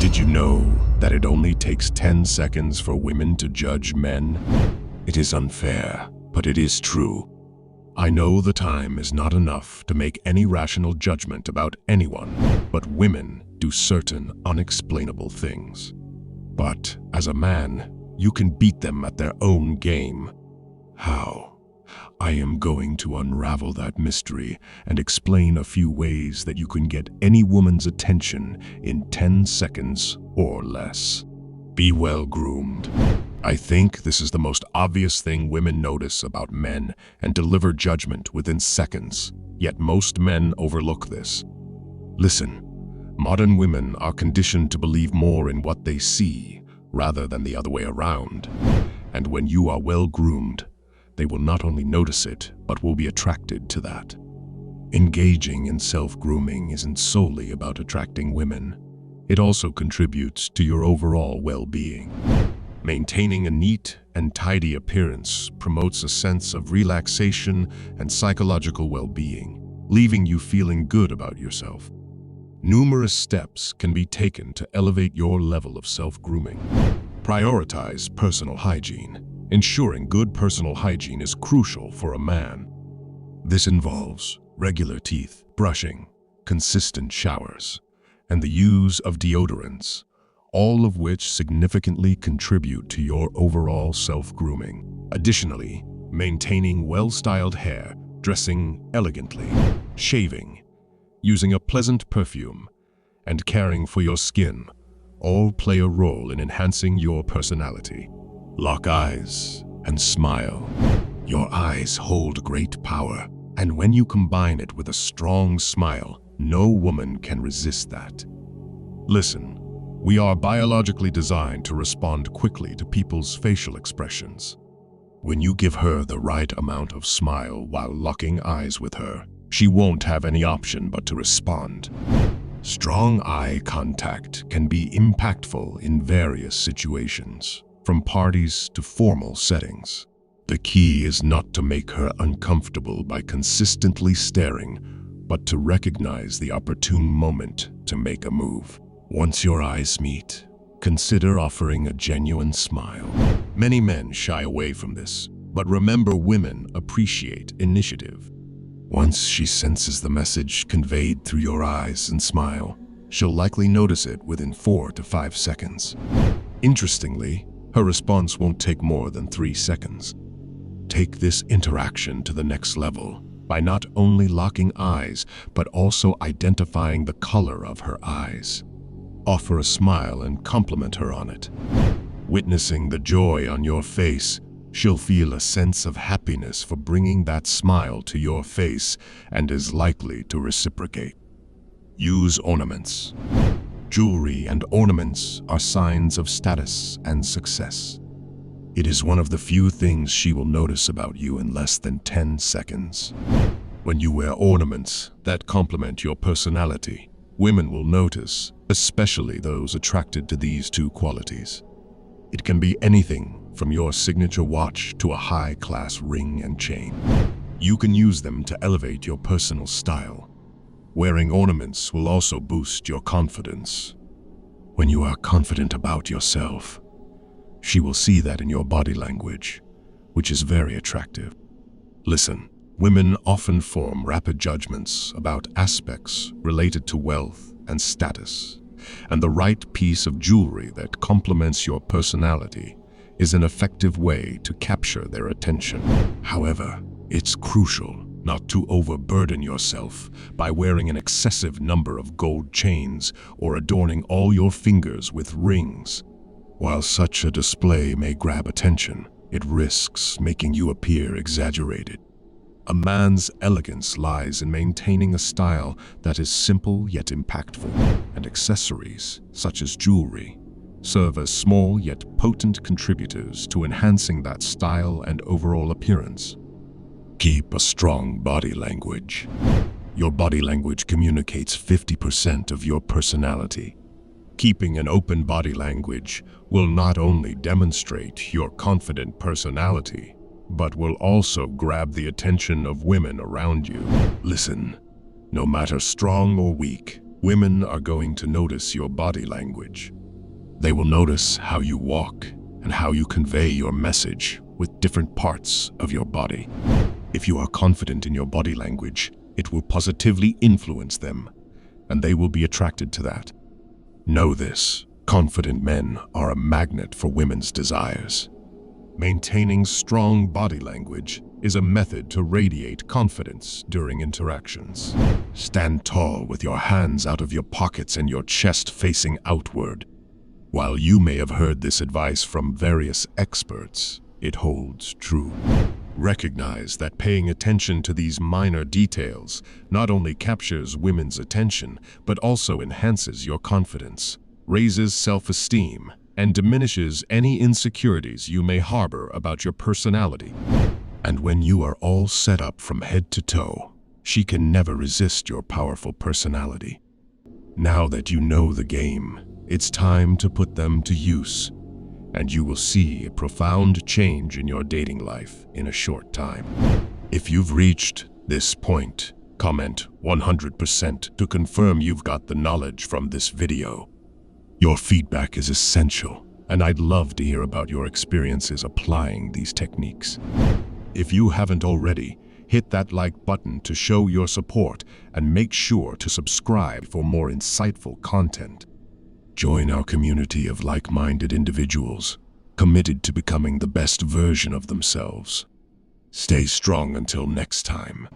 Did you know that it only takes 10 seconds for women to judge men? It is unfair, but it is true. I know the time is not enough to make any rational judgment about anyone, but women do certain unexplainable things. But as a man, you can beat them at their own game. How? I am going to unravel that mystery and explain a few ways that you can get any woman's attention in 10 seconds or less. Be well groomed. I think this is the most obvious thing women notice about men and deliver judgment within seconds, yet most men overlook this. Listen, modern women are conditioned to believe more in what they see rather than the other way around. And when you are well groomed, they will not only notice it, but will be attracted to that. Engaging in self-grooming isn't solely about attracting women. It also contributes to your overall well-being. Maintaining a neat and tidy appearance promotes a sense of relaxation and psychological well-being, leaving you feeling good about yourself. Numerous steps can be taken to elevate your level of self-grooming. Prioritize personal hygiene. Ensuring good personal hygiene is crucial for a man. This involves regular teeth brushing, consistent showers, and the use of deodorants, all of which significantly contribute to your overall self-grooming. Additionally, maintaining well-styled hair, dressing elegantly, shaving, using a pleasant perfume, and caring for your skin all play a role in enhancing your personality. Lock eyes and smile. Your eyes hold great power, and when you combine it with a strong smile, no woman can resist that. Listen, we are biologically designed to respond quickly to people's facial expressions. When you give her the right amount of smile while locking eyes with her, she won't have any option but to respond. Strong eye contact can be impactful in various situations, from parties to formal settings. The key is not to make her uncomfortable by consistently staring, but to recognize the opportune moment to make a move. Once your eyes meet, consider offering a genuine smile. Many men shy away from this, but remember, women appreciate initiative. Once she senses the message conveyed through your eyes and smile, she'll likely notice it within 4 to 5 seconds. Interestingly, her response won't take more than 3 seconds. Take this interaction to the next level by not only locking eyes, but also identifying the color of her eyes. Offer a smile and compliment her on it. Witnessing the joy on your face, she'll feel a sense of happiness for bringing that smile to your face and is likely to reciprocate. Use ornaments. Jewelry and ornaments are signs of status and success. It is one of the few things she will notice about you in less than 10 seconds. When you wear ornaments that complement your personality, women will notice, especially those attracted to these two qualities. It can be anything from your signature watch to a high-class ring and chain. You can use them to elevate your personal style. Wearing ornaments will also boost your confidence. When you are confident about yourself, she will see that in your body language, which is very attractive. Listen, women often form rapid judgments about aspects related to wealth and status, and the right piece of jewelry that complements your personality is an effective way to capture their attention. However, it's crucial not to overburden yourself by wearing an excessive number of gold chains or adorning all your fingers with rings. While such a display may grab attention, it risks making you appear exaggerated. A man's elegance lies in maintaining a style that is simple yet impactful, and accessories, such as jewelry, serve as small yet potent contributors to enhancing that style and overall appearance. Keep a strong body language. Your body language communicates 50% of your personality. Keeping an open body language will not only demonstrate your confident personality, but will also grab the attention of women around you. Listen, no matter strong or weak, Women are going to notice your body language. They will notice how you walk and how you convey your message with different parts of your body. If you are confident in your body language, it will positively influence them, and they will be attracted to that. Know this: confident men are a magnet for women's desires. Maintaining strong body language is a method to radiate confidence during interactions. Stand tall with your hands out of your pockets and your chest facing outward. While you may have heard this advice from various experts, it holds true. Recognize that paying attention to these minor details not only captures women's attention, but also enhances your confidence, raises self-esteem, and diminishes any insecurities you may harbor about your personality. And when you are all set up from head to toe, she can never resist your powerful personality. Now that you know the game, it's time to put them to use, and you will see a profound change in your dating life in a short time. If you've reached this point, comment 100% to confirm you've got the knowledge from this video. Your feedback is essential, and I'd love to hear about your experiences applying these techniques. If you haven't already, hit that like button to show your support, and make sure to subscribe for more insightful content. Join our community of like-minded individuals, committed to becoming the best version of themselves. Stay strong until next time.